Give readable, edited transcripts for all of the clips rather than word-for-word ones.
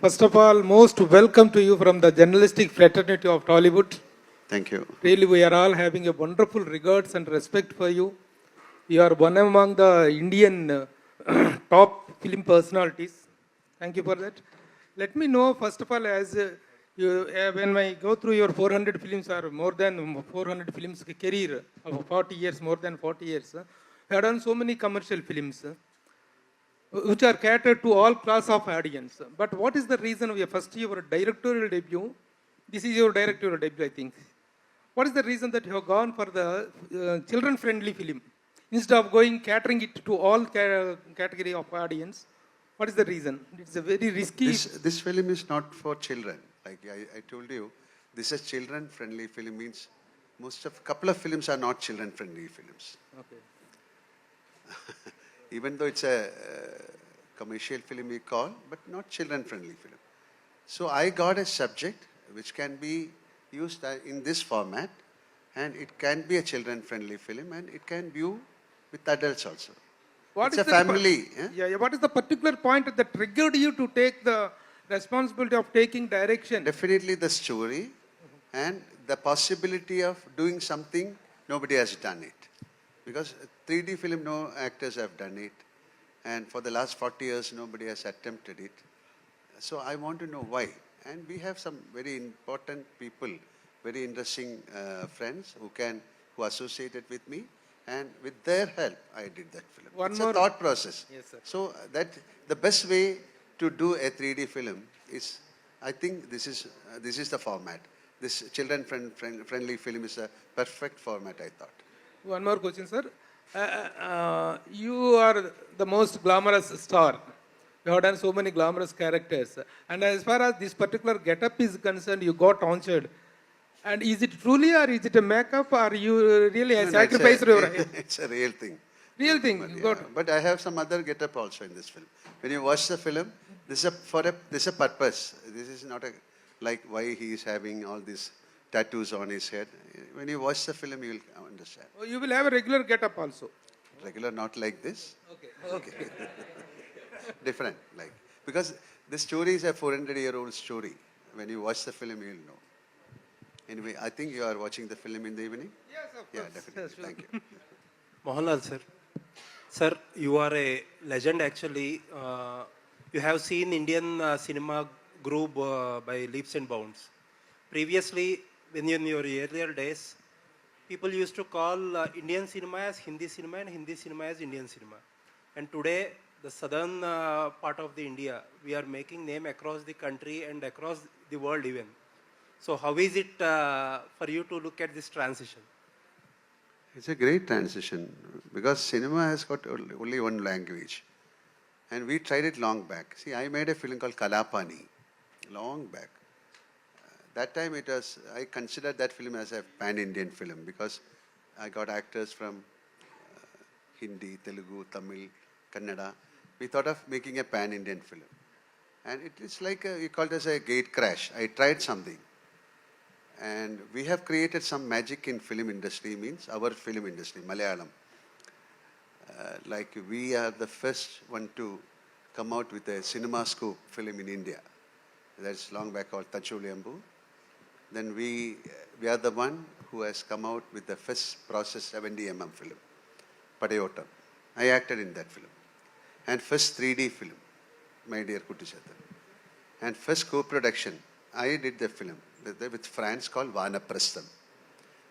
First of all, most welcome to you from the journalistic fraternity of Tollywood. Thank you. Really, we are all having a wonderful regards and respect for you. You are one among the Indian top film personalities. Thank you for that. Let me know, first of all, as when I go through your 400 films or more than 400 films career of 40 years, more than 40 years, you have done so many commercial films which are catered to all class of audience. But what is the reason of your first your directorial debut? This is your directorial debut, I think. What is the reason that you have gone for the children-friendly film instead of going catering it to all category of audience? What is the reason? It's a very risky. This film is not for children. Like I told you, this is children-friendly film means couple of films are not children-friendly films. Okay. Even though it's a commercial film we call, but not children-friendly film. So I got a subject which can be used in this format, and it can be a children-friendly film, and it can view with adults also. It's a family. What is the particular point that triggered you to take the responsibility of taking direction? Definitely the story and the possibility of doing something nobody has done it. Because 3D film, no actors have done it. And for the last 40 years, nobody has attempted it. So I want to know why. And we have some very important people, very interesting friends who associated with me. And with their help, I did that film. It's a thought process. Yes, sir. So that the best way to do a 3D film is, I think this is the format. This children-friendly film is a perfect format, I thought. One more question, sir. You are the most glamorous star. You have done so many glamorous characters. And as far as this particular get-up is concerned, you got answered. And is it truly or is it a makeup or you really sacrificed your... It's a real thing. Real thing. But I have some other get-up also in this film. When you watch the film, this is a purpose. This is not like why he is having all these tattoos on his head. When you watch the film, you will understand. Oh, you will have a regular get-up also. Regular, not like this. Okay. Different, like, because the story is a 400-year-old story. When you watch the film, you will know. Anyway, I think you are watching the film in the evening? Yes, of course. Yeah, definitely. Yes, sure. Thank you. Mohanlal, sir. Sir, you are a legend actually. You have seen Indian cinema grow by leaps and bounds. Previously, when in your earlier days, people used to call Indian cinema as Hindi cinema and Hindi cinema as Indian cinema. And today, the southern part of the India, we are making name across the country and across the world even. So how is it for you to look at this transition? It's a great transition because cinema has got only one language. And we tried it long back. See, I made a film called Kalapani, long back. That time I considered that film as a pan-Indian film because I got actors from Hindi, Telugu, Tamil, Kannada. We thought of making a pan-Indian film. And it's like, we called it as a gate crash. I tried something. And we have created some magic in film industry, means our film industry, Malayalam. Like we are the first one to come out with a cinema scope film in India. That's long back called Tachuliambu. Then we are the one who has come out with the first process 70mm film, Padayotam. I acted in that film. And first 3D film, My Dear Kuttichatan. And first co-production, I did the film with France called Vanaprastham.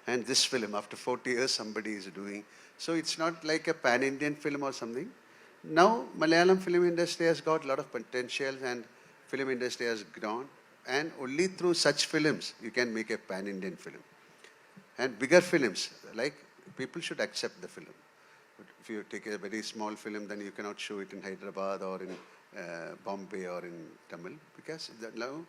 And this film, after 40 years, somebody is doing. So it's not like a pan-Indian film or something. Now, Malayalam film industry has got a lot of potential and film industry has grown. And only through such films, you can make a pan-Indian film. And bigger films, like people should accept the film. But if you take a very small film, then you cannot show it in Hyderabad or in Bombay or in Tamil. Because now,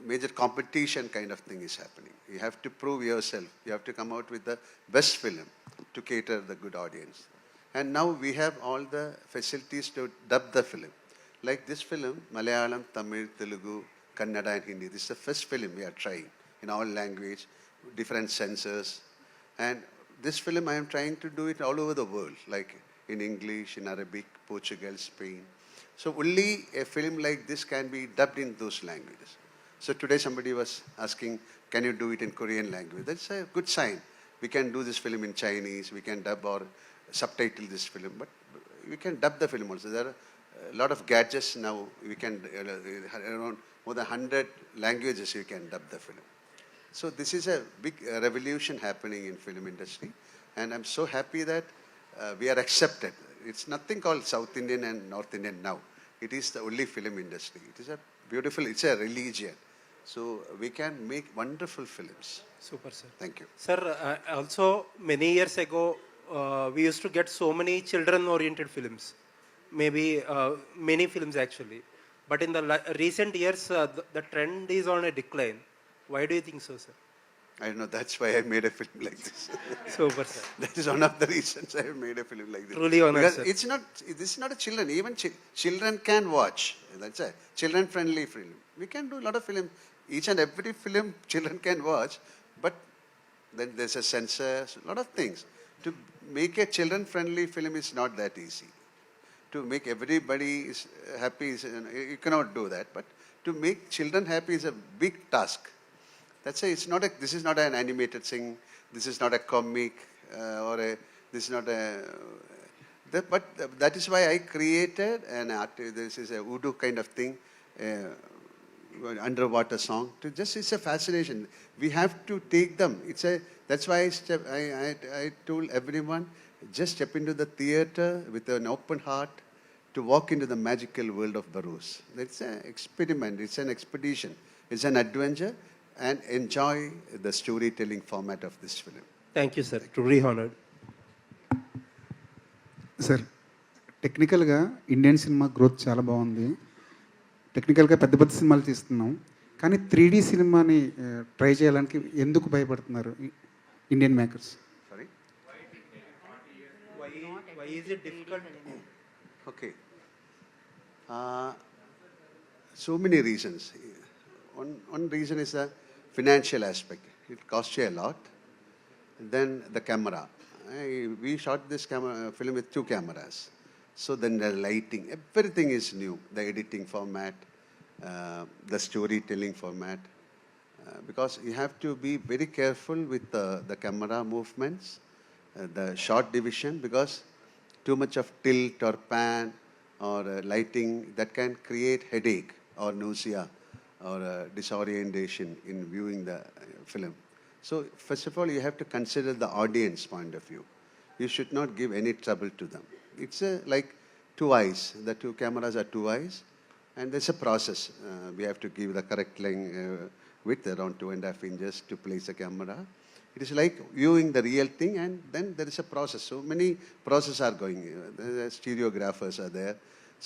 major competition kind of thing is happening. You have to prove yourself. You have to come out with the best film to cater the good audience. And now we have all the facilities to dub the film. Like this film, Malayalam, Tamil, Telugu, Kannada and Hindi. This is the first film we are trying in all language, different censors. And this film I am trying to do it all over the world, like in English, in Arabic, Portugal, Spain. So only a film like this can be dubbed in those languages. So today somebody was asking, can you do it in Korean language? That's a good sign. We can do this film in Chinese, we can dub or subtitle this film, but we can dub the film also. There are a lot of gadgets now. We can, around more than 100 languages you can dub the film. So this is a big revolution happening in film industry, and I'm so happy that we are accepted. It's nothing called South Indian and North Indian now. It is the only film industry. It is a beautiful, it's a religion. So we can make wonderful films. Super, sir. Thank you. Sir, also many years ago, we used to get so many children-oriented films, maybe many films actually. But in the recent years, the trend is on a decline. Why do you think so, sir? I don't know, that's why I made a film like this. Super, sir. That is one of the reasons I made a film like this. Truly honored, because sir. it's not, this is not a children, even children can watch. That's a children-friendly film. We can do a lot of film. Each and every film children can watch, but then there's a censor, a lot of things. To make a children-friendly film is not that easy. To make everybody is happy, you cannot do that. But to make children happy is a big task. That's why it's not a, this is not an animated thing, this is not a comic, this is not a, but that is why I created an art, this is a voodoo kind of thing, underwater song. It's a fascination. We have to take them. That's why I told everyone, just step into the theater with an open heart to walk into the magical world of Barroz. It's an experiment, it's an expedition, it's an adventure, and enjoy the storytelling format of this film. Thank you, sir. Truly honored. Sir టెక్నికల్గా Indian cinema growth చాలా బాగుంది. టెక్నికల్గా పెద్ద పెద్ద సినిమాలు తీస్తున్నాం, కానీ 3D సినిమాని ట్రై చేయడానికి ఎందుకు భయపడుతున్నారు Indian makers? Sorry? Why is it difficult? Okay. So many reasons. One reason is the financial aspect. It costs you a lot. Then the camera. We shot this film with 2 cameras. So then the lighting, everything is new. The editing format, the storytelling format. Because you have to be very careful with the camera movements, the shot division, because too much of tilt or pan or lighting, that can create headache or nausea or disorientation in viewing the film. So first of all, you have to consider the audience point of view. You should not give any trouble to them. It's like 2 eyes. The 2 cameras are 2 eyes, and there's a process. We have to give the correct length, width around 2.5 inches to place the camera. It is like viewing the real thing, and then there is a process. So many processes are going. The stereographers are there.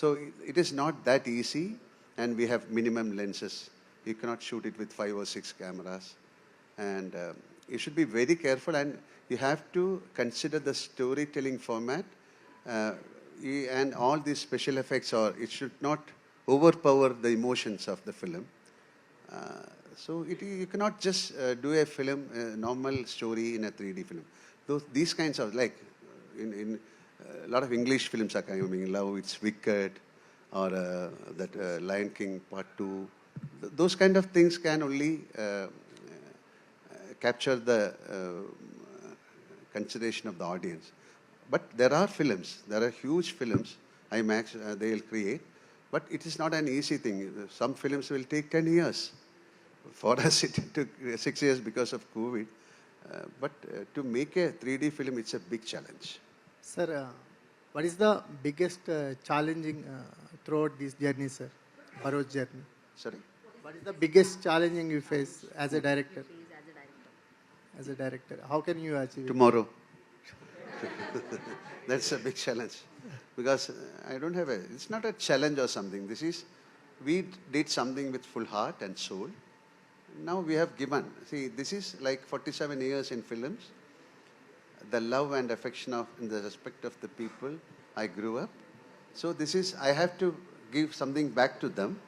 So it is not that easy, and we have minimum lenses. You cannot shoot it with 5 or 6 cameras. And you should be very careful, and you have to consider the storytelling format and all these special effects, or it should not overpower the emotions of the film. So you cannot just do a film, a normal story in a 3D film. These kinds of, like in a lot of English films are coming, Love, It's Wicked, or that Lion King Part 2. Those kind of things can only capture the consideration of the audience. But there are films, there are huge films, IMAX, they will create, but it is not an easy thing. Some films will take 10 years. For us, it took 6 years because of COVID. But to make a 3D film, it's a big challenge. Sir, what is the biggest challenging throughout this journey, sir? Barroz journey. Sorry? What is the biggest challenging you face as a director? As a director, how can you achieve it? Tomorrow. That's a big challenge. Because I don't have it's not a challenge or something. We did something with full heart and soul. Now we have given. See, this is like 47 years in films. The love and affection and the respect of the people I grew up. So I have to give something back to them.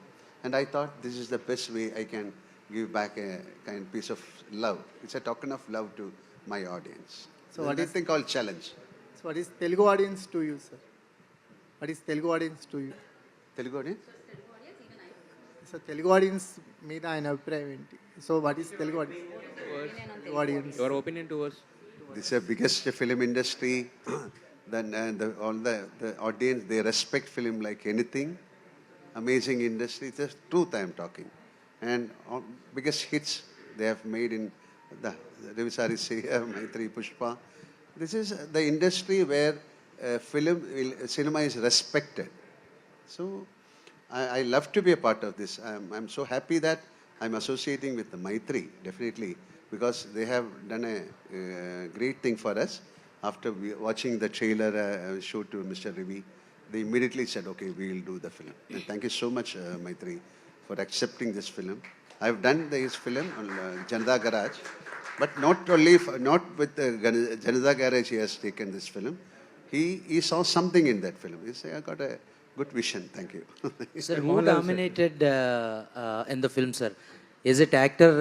And I thought this is the best way I can give back a kind of piece of love. It's a token of love to my audience. So what is nothing called challenge. So what is Telugu audience to you, sir? What is Telugu audience to you? Telugu audience? So Telugu audience మీద ఆయన అభిప్రాయం ఏంటి? So what is Telugu audience? Your opinion towards This is the biggest film industry. Then all the audience, they respect film like anything. Amazing industry. It's the truth I am talking. And biggest hits they have made in the Revisari Seya, Maitri, Pushpa. This is the industry where cinema is respected. So I love to be a part of this. I'm so happy that I'm associating with the Maitri, definitely, because they have done a great thing for us. After watching the trailer showed to Mr. Ravi, they immediately said, okay, we will do the film. And thank you so much, Maitri, for accepting this film. I've done this film on Janata Garage, but not with Janata Garage he has taken this film. He saw something in that film. He said, I got a good vision. Thank you. Sir, who dominated in the film, sir? Is it actor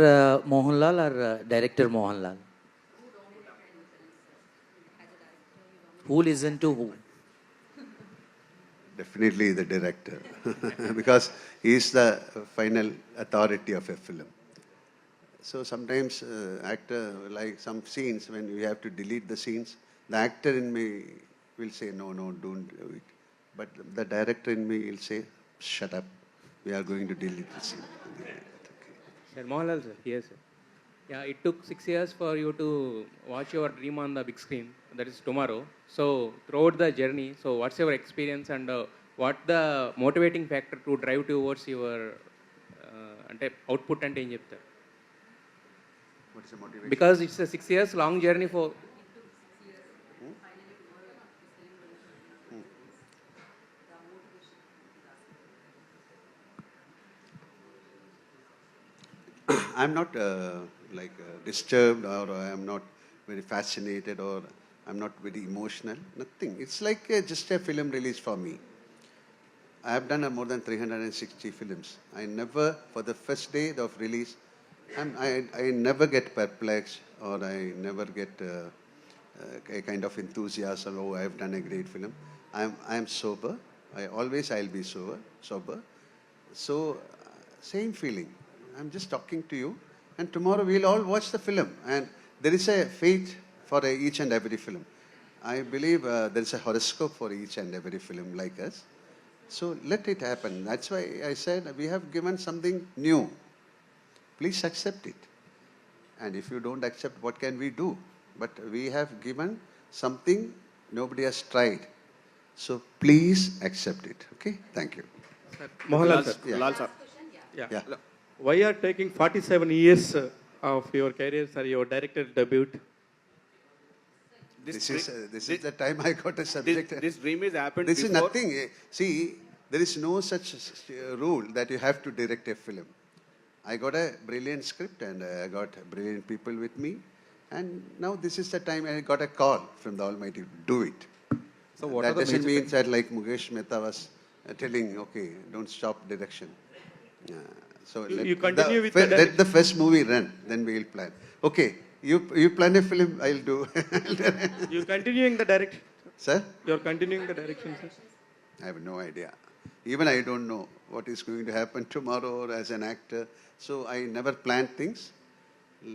Mohanlal or director Mohanlal? Who listened to who? Definitely the director, because he is the final authority of a film. So sometimes actor, like some scenes, when we have to delete the scenes, the actor in me will say, no, don't do it. But the director in me will say, shut up, we are going to delete the scene. Sir, Mohanlal, sir. Yes, sir. Yeah, it took 6 years for you to watch your dream on the big screen. That is tomorrow. So throughout the journey, so what's your experience and what the motivating factor to drive towards your అంటే output అంటే ఏం చెప్తారు? What is the motivation? Because it's a 6 years long journey for I'm not disturbed, or I'm not very fascinated, or I'm not very emotional. Nothing. It's like just a film release for me. I have done more than 360 films. I never, for the first day of release, I never get perplexed, or I never get a kind of enthusiasm. Oh, I have done a great film. I am sober. I'll be sober. So same feeling. I'm just talking to you, and tomorrow we'll all watch the film. And there is a fate for each and every film. I believe there is a horoscope for each and every film like us. So let it happen. That's why I said we have given something new. Please accept it. And if you don't accept, what can we do? But we have given something nobody has tried. So please accept it. Okay? Thank you. Mohanlal, sir. Yeah. Lal, sir. Yeah. Why are taking 47 years of your career, sir, your director debut? This is the time I got a subject. This dream is happened This is before. nothing. See, there is no such rule that you have to direct a film. I got a brilliant script and I got brilliant people with me. And now this is the time I got a call from the Almighty. Do it. So what that are the doesn't major mean that like Mukesh Mehta was telling, okay, don't stop direction. So You continue with the let the first movie run, then we will plan. Okay, you plan a film, I'll do. You continuing the direction? Sir? You're continuing the direction, sir? I have no idea. Even I don't know what is going to happen tomorrow or as an actor. So I never plan things.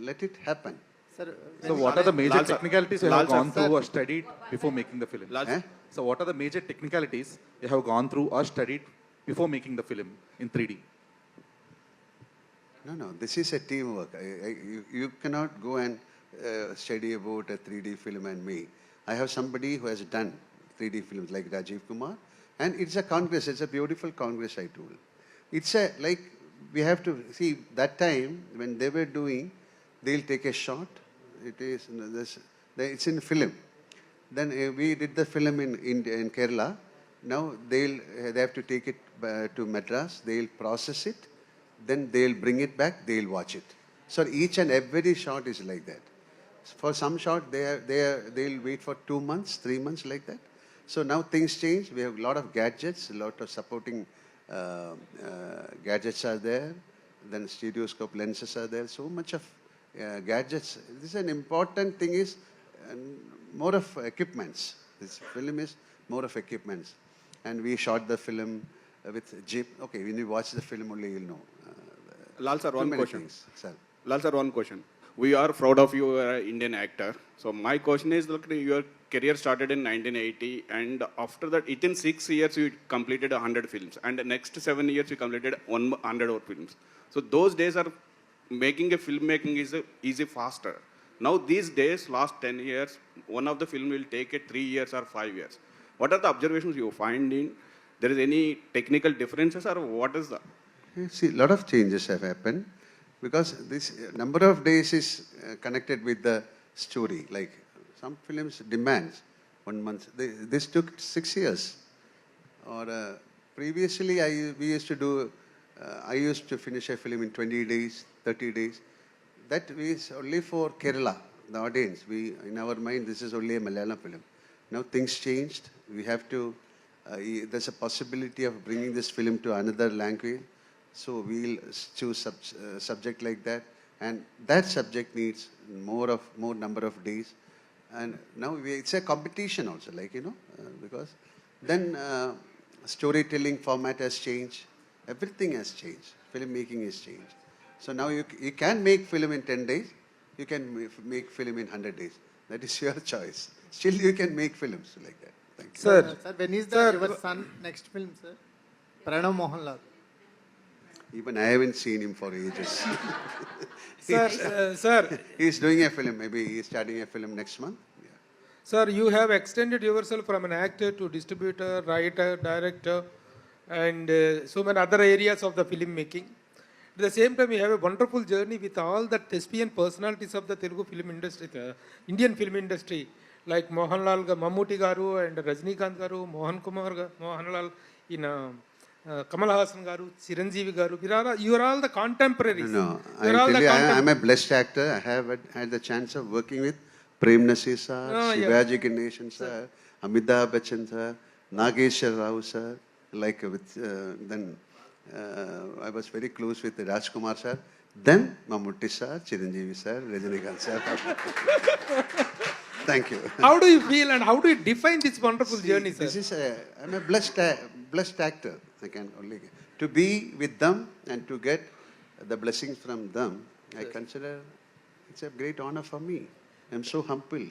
Let it happen. Sir, So what are the major Lal sir. technicalities you Lal have sir. gone through or studied before making the film? Lal Eh? So what are the major technicalities you have gone through or studied before making the film in 3D? No, this is a teamwork. You cannot go and study about a 3D film and me. I have somebody who has done 3D films like Rajiv Kumar, and it's a congress. It's a beautiful congress, I told. It's a, like, we have to see that time when they were doing, they'll take a shot. It is, it's in film. Then we did the film in India, in Kerala. Now they have to take it to Madras. They'll process it. Then they'll bring it back. They'll watch it. So each and every shot is like that. For some shot, they'll wait for 2 months, 3 months, like that. So now things change. We have a lot of gadgets, a lot of supporting gadgets are there. Then stereoscope lenses are there. So much of gadgets. This is an important thing is more of equipments. This film is more of equipments. And we shot the film with Jim. Okay, when you watch the film only, you'll know. Lal sir, Too one many question. things, sir. Lal sir, one question. We are proud of you, Indian actor. So my question is, look, your career started in 1980, and after that, within 6 years, you completed 100 films, and the next 7 years, you completed 100 more films. So those days are making a filmmaking is easy faster. Now these days, last 10 years, one of the film will take 3 years or 5 years. What are the observations you find in? There is any technical differences, or what is the? You see, a lot of changes have happened because this number of days is connected with the story. Like some films demands 1 month. This took 6 years. Or previously, we used to do. I used to finish a film in 20 days, 30 days. That is only for Kerala, the audience. In our mind, this is only a Malayalam film. Now things changed. We have to. There's a possibility of bringing this film to another language. So we'll choose subject like that, and that subject needs more number of days. And now it's a competition also, like because then storytelling format has changed. Everything has changed. Filmmaking has changed. So now you can make film in 10 days. You can make film in 100 days. That is your choice. Still, you can make films like that. Thank you. Sir, Sir, when is your son next film, sir? Pranav Mohanlal. Even I haven't seen him for ages. Sir, He's doing a film. Maybe he's starting a film next month. Yeah. sir, you have extended yourself from an actor to distributor, writer, director, and so many other areas of the filmmaking. At the same time, you have a wonderful journey with all the thespian personalities of the Telugu film industry, the Indian film industry, like Mohanlal, Mammootty Garu, and Rajnikant Garu, Mohanlal, Kamal Hassan Garu, Chiranjeevi Garu. You are all the contemporaries. No, I'm a blessed actor. I have had the chance of working with Prem Nasir sir, Shivaji Ganeshan sir, Amitabh Bachchan sir, Nageshwar Rao sir. Like with then I was very close with Rajkumar sir. Then Mammootty sir, Chiranjeevi sir, Rajnikant sir. Thank you. How do you feel and how do you define this wonderful journey, sir? I'm a blessed actor. I can only to be with them and to get the blessings from them. I consider it's a great honor for me. I'm so humble.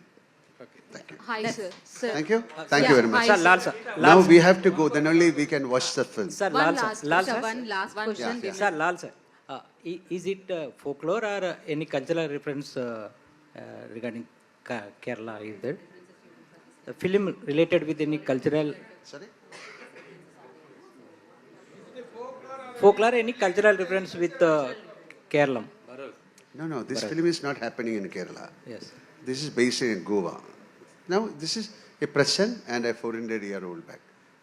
Thank you. Hi, sir. Thank you. Thank you very much. Hi, Sir, Lal sir. Now we have to go. Then only we can watch the film. Sir, One Lal last, sir. Lal sir, sir. one last question. Yeah. Sir, Lal sir. Is it folklore or any cultural reference regarding Kerala? Is there? The film related with any cultural? Sorry. Folklore, any cultural reference with Kerala? No. This film is not happening in Kerala. Yes. This is based in Goa. Now, this is a present and a 400-year-old back.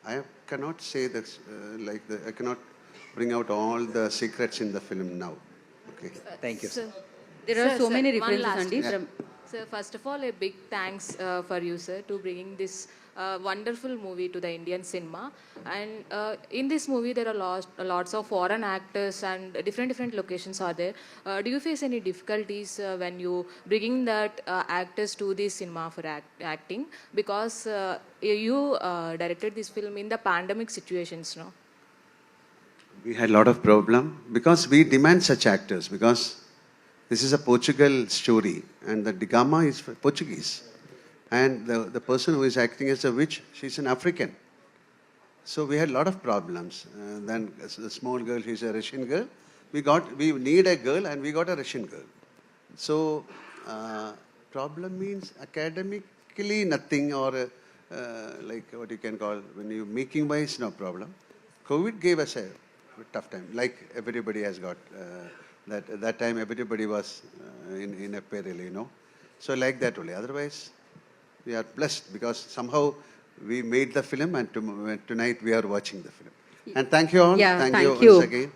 I cannot say this I cannot bring out all the secrets in the film now. Okay. Thank you. Sir, There are so many one references, last Andy. question. Sir, first of all, a big thanks for you, sir, to bringing this wonderful movie to the Indian cinema. And in this movie, there are lots of foreign actors and different locations are there. Do you face any difficulties when you bringing that actors to the cinema for acting? Because you directed this film in the pandemic situations, no? We had a lot of problem because we demand such actors because this is a Portugal story and the Digama is Portuguese. And the person who is acting as a witch, she's an African. So we had a lot of problems. Then the small girl, she's a Russian girl. We need a girl and we got a Russian girl. So problem means academically nothing or like what you can call, when you making wise, no problem. COVID gave us a tough time, like everybody has got. That time everybody was in a peril, So like that only. Otherwise, we are blessed because somehow we made the film and tonight we are watching the film. And thank you all. Yeah, thank thank you you. once again.